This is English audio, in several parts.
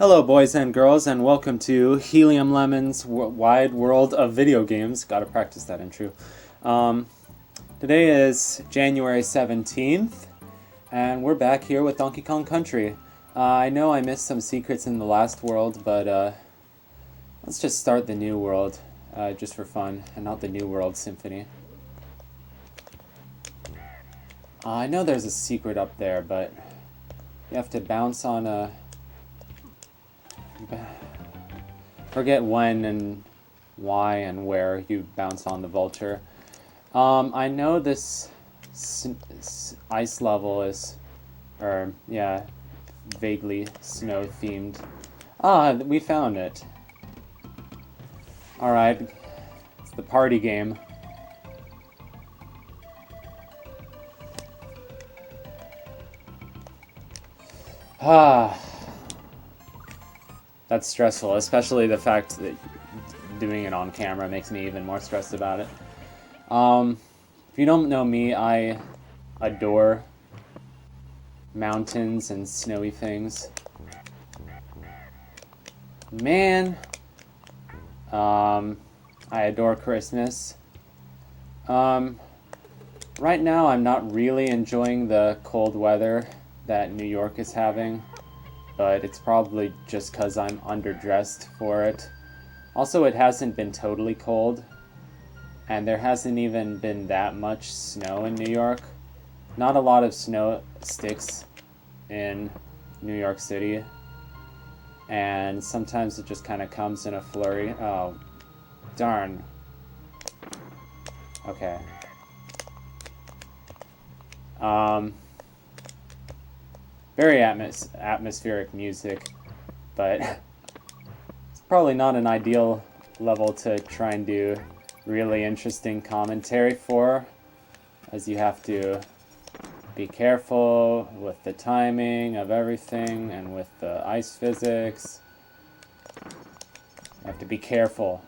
Hello, boys and girls, and welcome to Helium Lemon's Wide World of Video Games. Gotta practice that intro. Today is January 17th, and we're back here with Donkey Kong Country. I know I missed some secrets in the last world, but let's just start the new world, just for fun, and not the New World Symphony. I know there's a secret up there, but you have to bounce on a... Forget when and why and where you bounce on the vulture. I know this ice level is, vaguely snow themed. Ah, we found it. Alright, it's the party game. That's stressful, especially the fact that doing it on camera makes me even more stressed about it. If you don't know me, I adore mountains and snowy things. Man, I adore Christmas. Right now I'm not really enjoying the cold weather that New York is having, but it's probably just because I'm underdressed for it. Also, it hasn't been totally cold, and there hasn't even been that much snow in New York. Not a lot of snow sticks in New York City, and sometimes it just kind of comes in a flurry. Oh, darn. Okay. Very atmospheric music, but it's probably not an ideal level to try and do really interesting commentary for, as you have to be careful with the timing of everything and with the ice physics. You have to be careful,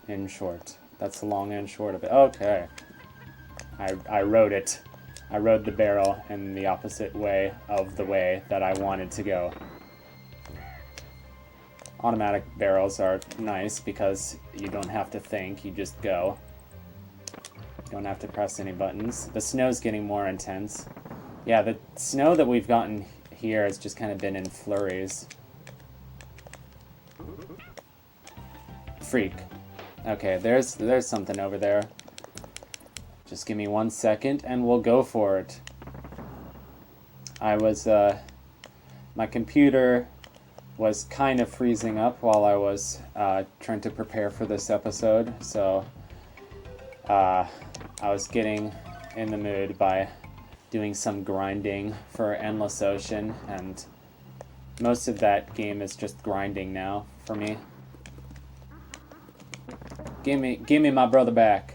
in short. That's the long and short of it. Okay. I wrote it. I rode the barrel in the opposite way of the way that I wanted to go. Automatic barrels are nice because you don't have to think, you just go. You don't have to press any buttons. The snow's getting more intense. Yeah, the snow that we've gotten here has just kind of been in flurries. Freak. Okay, there's something over there. Just give me 1 second and we'll go for it. My computer was kind of freezing up while I was trying to prepare for this episode, so I was getting in the mood by doing some grinding for Endless Ocean, and most of that game is just grinding now for me. Give me my brother back.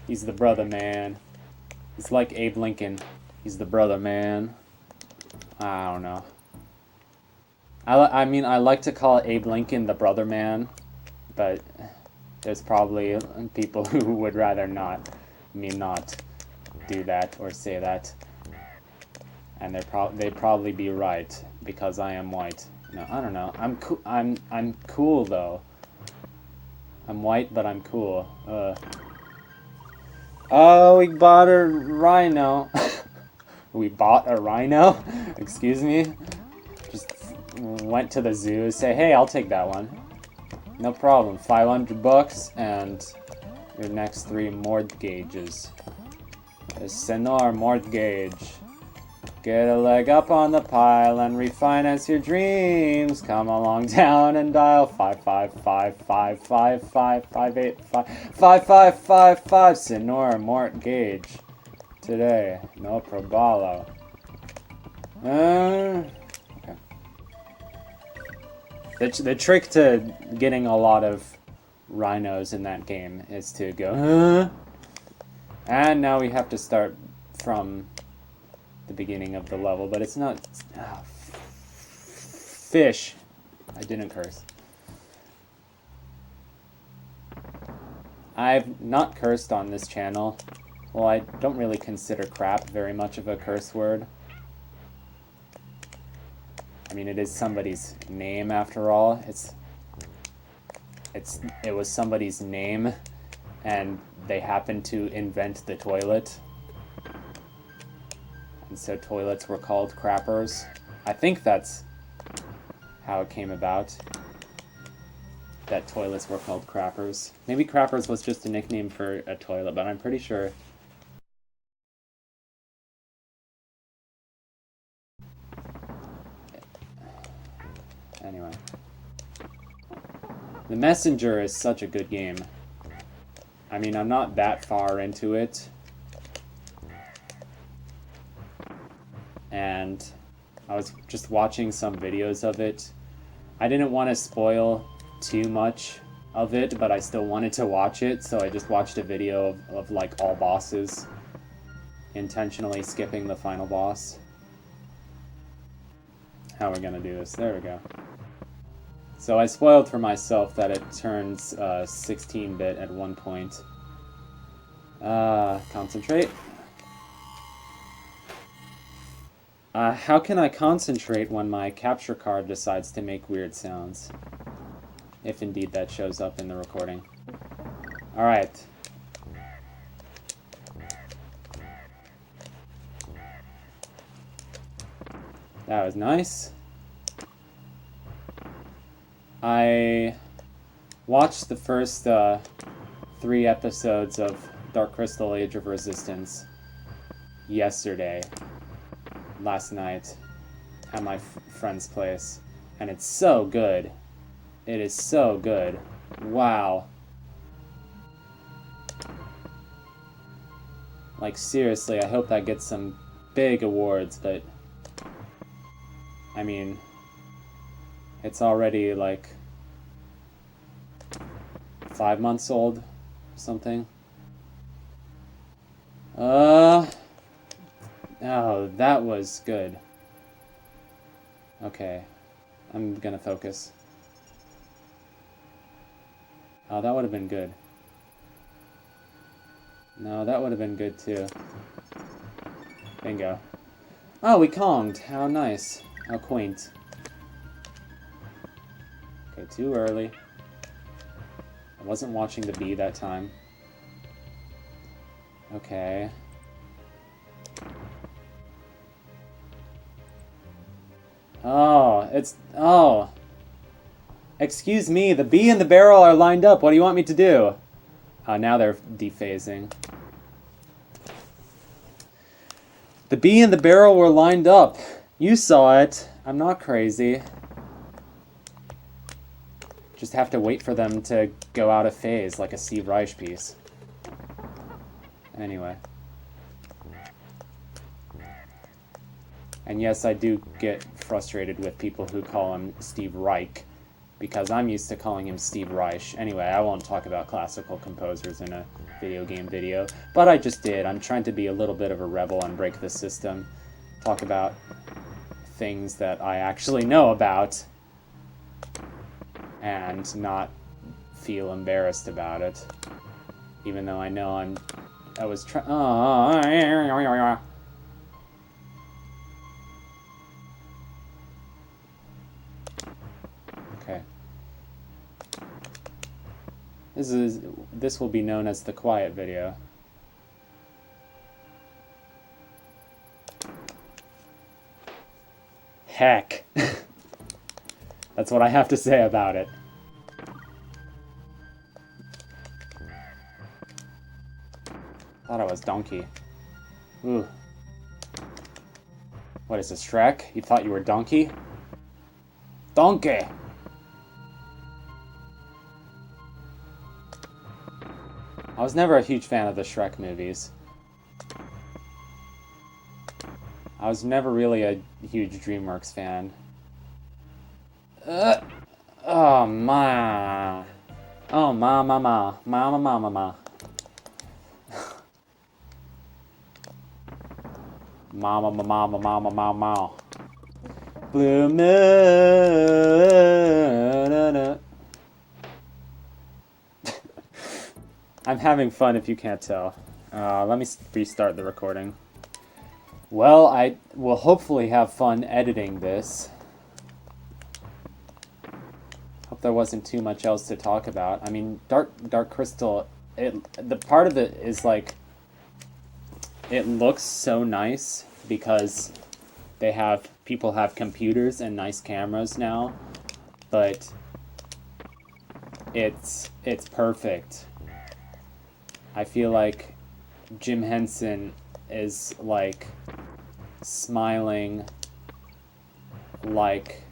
He's the brother, man. He's like Abe Lincoln. He's the brother, man. I don't know. I mean, I like to call Abe Lincoln the brother man, but there's probably people who would rather not do that or say that. And they'd probably be right, because I am white. No, I don't know. I'm cool, though. I'm white, but I'm cool. Oh, we bought a rhino. We bought a rhino? Excuse me? Just went to the zoo, say, hey, I'll take that one. No problem. $500 and your next 3 mortgages. Senor Mortgage. Get a leg up on the pile and refinance your dreams. Come along down and dial 5555558555555 Senor Mortgage. Today, no probalo. Okay. The trick to getting a lot of rhinos in that game is to go, and now we have to start from the beginning of the level, but it's not... Fish. I didn't curse. I've not cursed on this channel. Well, I don't really consider crap very much of a curse word. mean, it is somebody's name after all. It was somebody's name, and they happened to invent the toilet. And so toilets were called crappers. I think that's how it came about. That toilets were called crappers. Maybe crappers was just a nickname for a toilet, but I'm pretty sure. Anyway. The Messenger is such a good game. I mean, I'm not that far into it. And I was just watching some videos of it. I didn't want to spoil too much of it, but I still wanted to watch it, so I just watched a video of like all bosses, intentionally skipping the final boss. How are we gonna do this? There we go. So I spoiled for myself that it turns 16-bit at one point. Concentrate. How can I concentrate when my capture card decides to make weird sounds? If indeed that shows up in the recording. Alright. That was nice. I watched the first 3 episodes of Dark Crystal Age of Resistance yesterday, last night, at my friend's place, and it's so good. It is so good. Wow. Like, seriously, I hope that gets some big awards, but I mean, it's already like 5 months old or something. Oh, that was good. Okay, I'm gonna focus. Oh, that would have been good. No, that would have been good too. Bingo. Oh, we Konged. How nice. How quaint. Okay, too early. I wasn't watching the bee that time. Okay. Oh, oh. Excuse me, the bee and the barrel are lined up. What do you want me to do? Now they're dephasing. The bee and the barrel were lined up. You saw it. I'm not crazy. Just have to wait for them to go out of phase like a Steve Reich piece. Anyway. And yes, I do get frustrated with people who call him Steve Reich, because I'm used to calling him Steve Reich. Anyway, I won't talk about classical composers in a video game video, but I just did. I'm trying to be a little bit of a rebel and break the system. Talk about things that I actually know about and not feel embarrassed about it. Even though I know I was trying. Okay. This will be known as the quiet video. Heck. That's what I have to say about it. Thought I was Donkey. Ooh. What is this, Shrek? You thought you were Donkey? Donkey! I was never a huge fan of the Shrek movies. I was never really a huge DreamWorks fan. Oh, ma. Oh, ma. Ma. Ma. Blue moon. I'm having fun if you can't tell. Let me restart the recording. Well, I will hopefully have fun editing this. Hope there wasn't too much else to talk about. I mean, Dark Crystal, the part of it is like, it looks so nice because people have computers and nice cameras now, but it's perfect. I feel like Jim Henson is like smiling like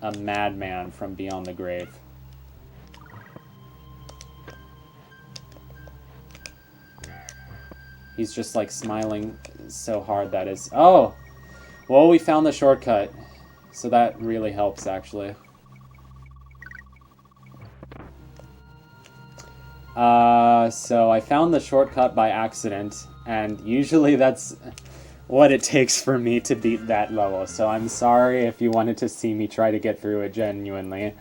a madman from beyond the grave. He's just like smiling so hard that is... Oh! Well, we found the shortcut. So that really helps, actually. So I found the shortcut by accident, and usually that's what it takes for me to beat that level. So I'm sorry if you wanted to see me try to get through it genuinely.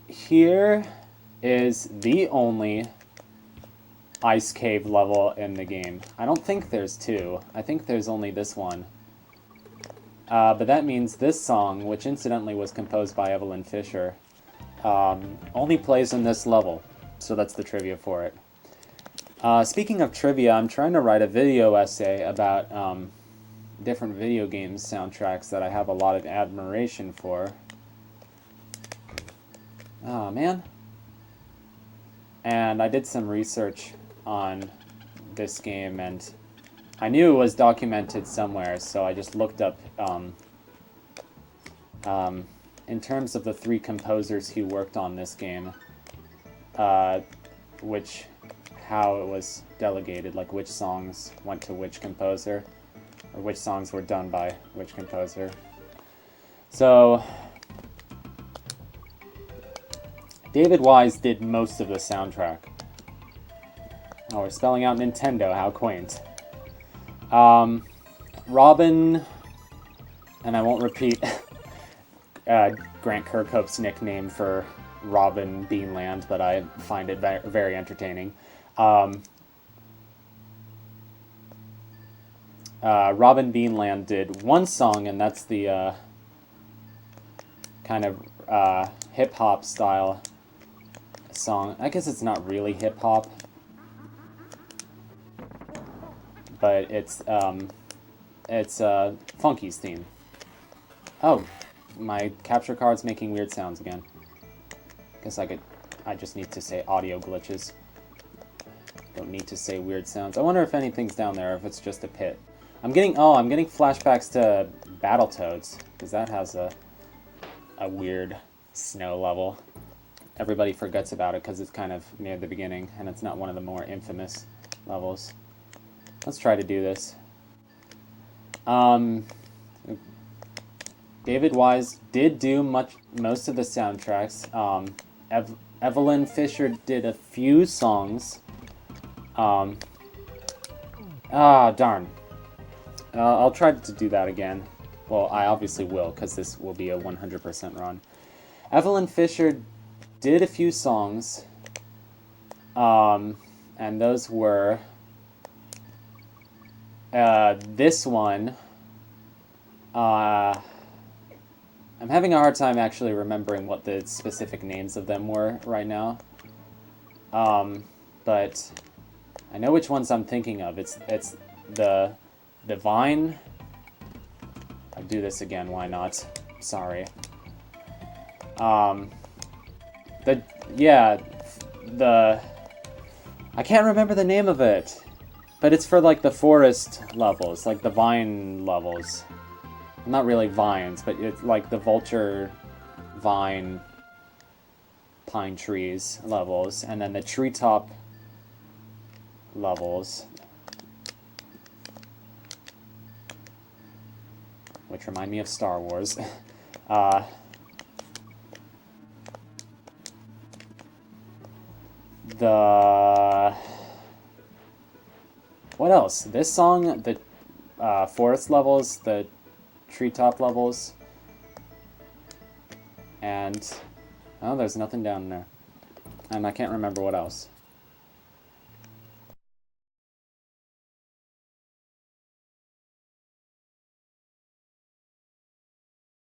Here is the only ice cave level in the game. I don't think there's two. I think there's only this one. But that means this song, which incidentally was composed by Evelyn Fisher, only plays in this level. So that's the trivia for it. Speaking of trivia, I'm trying to write a video essay about different video games soundtracks that I have a lot of admiration for. Oh, man. And I did some research on this game, and I knew it was documented somewhere, so I just looked up in terms of the 3 composers who worked on this game, how it was delegated, like which songs went to which composer, or which songs were done by which composer. So David Wise did most of the soundtrack. Oh, we're spelling out Nintendo, how quaint. Robin, and I won't repeat Grant Kirkhope's nickname for Robin Beanland, but I find it very entertaining. Robin Beanland did one song, and that's the kind of hip-hop style song. I guess it's not really hip-hop, but it's Funky's theme. Oh, my capture card's making weird sounds again. Guess I just need to say audio glitches. Don't need to say weird sounds. I wonder if anything's down there, or if it's just a pit. I'm getting flashbacks to Battletoads, because that has a weird snow level. Everybody forgets about it because it's kind of near the beginning, and it's not one of the more infamous levels. Let's try to do this. David Wise did do most of the soundtracks. Evelyn Fisher did a few songs. Darn. I'll try to do that again. Well, I obviously will, because this will be a 100% run. Evelyn Fisher did a few songs, and those were this one. I'm having a hard time actually remembering what the specific names of them were right now, but I know which ones I'm thinking of. It's the Vine. I'll do this again, why not? Sorry. I can't remember the name of it, but it's for like the forest levels, like the vine levels. Not really vines, but it's like the vulture vine pine trees levels, and then the treetop levels, which remind me of Star Wars. What else? This song, the forest levels, the treetop levels, and oh, there's nothing down there, and I can't remember what else.